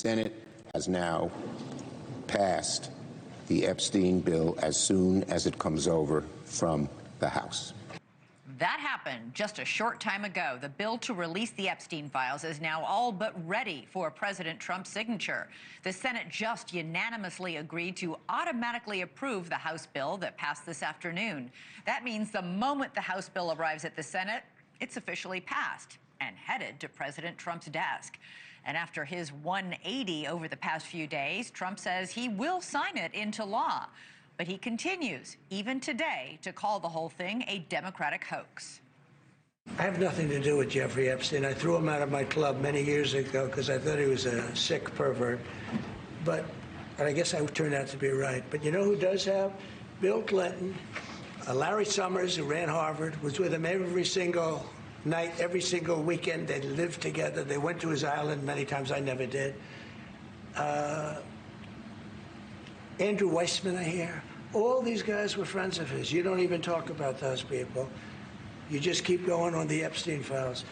Senate has now passed the Epstein bill as soon as it comes over from the House. That happened just a short time ago. The bill to release the Epstein files is now all but ready for President Trump's signature. The Senate just unanimously agreed to automatically approve the House bill that passed this afternoon. That means the moment the House bill arrives at the Senate, it's officially passed and headed to President Trump's desk. And after his 180 over the past few days, Trump says he will sign it into law. But he continues, even today, to call the whole thing a Democratic hoax. I have nothing to do with Jeffrey Epstein. I threw him out of my club many years ago because I thought he was a sick pervert. But I guess I turned out to be right. But you know who does have? Bill Clinton, Larry Summers, who ran Harvard, was with him every single night, every single weekend. They lived together. They went to his island many times. I never did. Andrew Weissman, I hear. All these guys were friends of his. You don't even talk about those people. You just keep going on the Epstein files.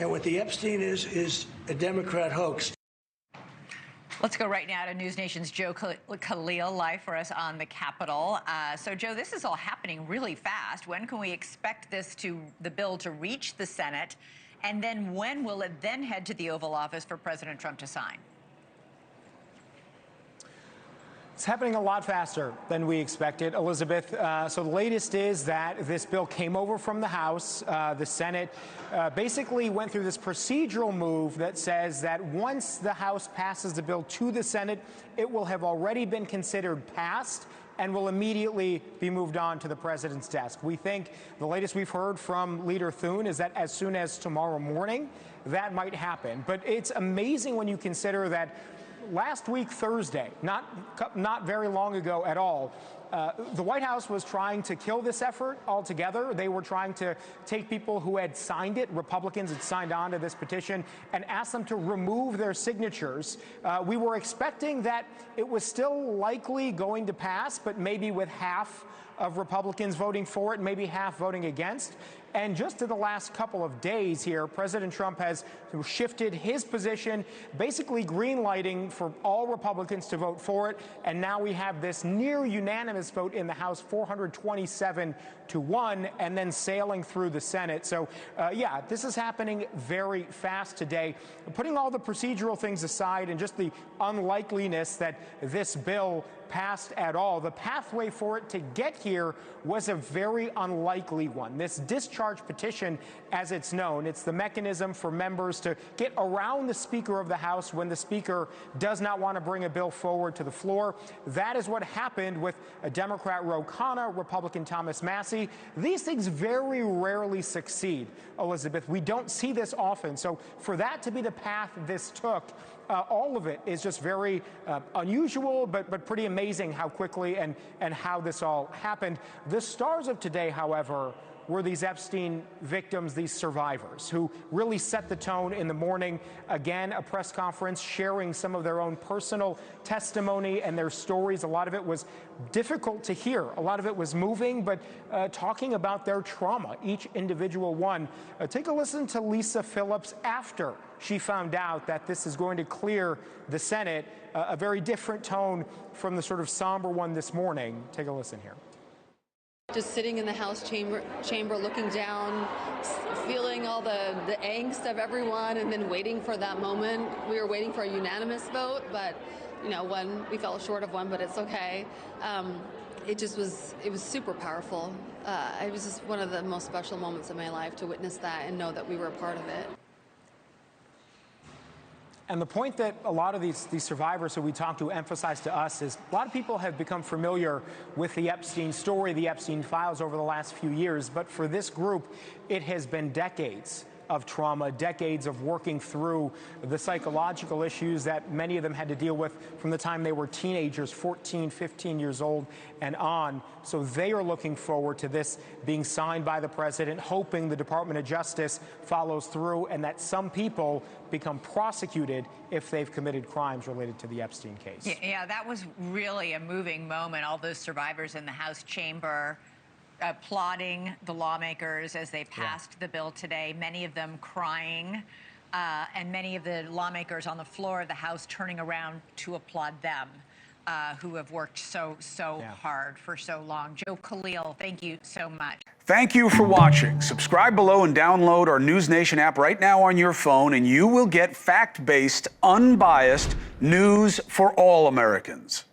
And what the Epstein is a Democrat hoax. Let's go right now to NewsNation's Joe Khalil live for us on the Capitol. So, Joe, this is all happening really fast. When can we expect the bill to reach the Senate? And then when will it then head to the Oval Office for President Trump to sign? It's happening a lot faster than we expected, Elizabeth. So the latest is that this bill came over from the House. The Senate basically went through this procedural move that says that once the House passes the bill to the Senate, it will have already been considered passed and will immediately be moved on to the president's desk. We think the latest we've heard from Leader Thune is that as soon as tomorrow morning, that might happen. But it's amazing when you consider that last week, Thursday, not very long ago at all, the White House was trying to kill this effort altogether. They were trying to take people who had signed it, Republicans had signed on to this petition, and ask them to remove their signatures. We were expecting that it was still likely going to pass, but maybe with half of Republicans voting for it, maybe half voting against. And just in the last couple of days here, President Trump has shifted his position, basically green-lighting for all Republicans to vote for it. And now we have this near unanimous vote in the House, 427-1, and then sailing through the Senate. So, yeah, this is happening very fast today. Putting all the procedural things aside and just the unlikeliness that this bill passed at all, the pathway for it to get here was a very unlikely one. This discharge petition, as it's known, it's the mechanism for members to get around the Speaker of the House when the Speaker does not want to bring a bill forward to the floor. That is what happened with a Democrat Ro Khanna, Republican Thomas Massie. These things very rarely succeed, Elizabeth. We don't see this often. So for that to be the path this took, all of it is just very unusual, but pretty amazing how quickly and how this all happened. The stars of today, however, were these Epstein victims, these survivors, who really set the tone in the morning. Again, a press conference sharing some of their own personal testimony and their stories. A lot of it was difficult to hear. A lot of it was moving, but talking about their trauma, each individual one. Take a listen to Lisa Phillips after she found out that this is going to clear the Senate, a very different tone from the sort of somber one this morning. Take a listen here. Just sitting in the House chamber looking down, feeling all the angst of everyone, and then waiting for that moment. We were waiting for a unanimous vote, but we fell short of one, but it's okay. It was super powerful. It was just one of the most special moments of my life to witness that and know that we were a part of it. And the point that a lot of these survivors who we talked to emphasize to us is a lot of people have become familiar with the Epstein story, the Epstein files over the last few years. But for this group, it has been decades of trauma, decades of working through the psychological issues that many of them had to deal with from the time they were teenagers, 14, 15 years old and on. So they are looking forward to this being signed by the president, hoping the Department of Justice follows through and that some people become prosecuted if they've committed crimes related to the Epstein case. Yeah, that was really a moving moment. All those survivors in the House chamber applauding the lawmakers as they passed the bill today, many of them crying. and many of the lawmakers on the floor of the House turning around to applaud them, who have worked so hard for so long. Joe, Khalil, thank you so much. Thank you for watching. Subscribe below and download our NewsNation app right now on your phone, and you will get fact-based, unbiased news for all Americans.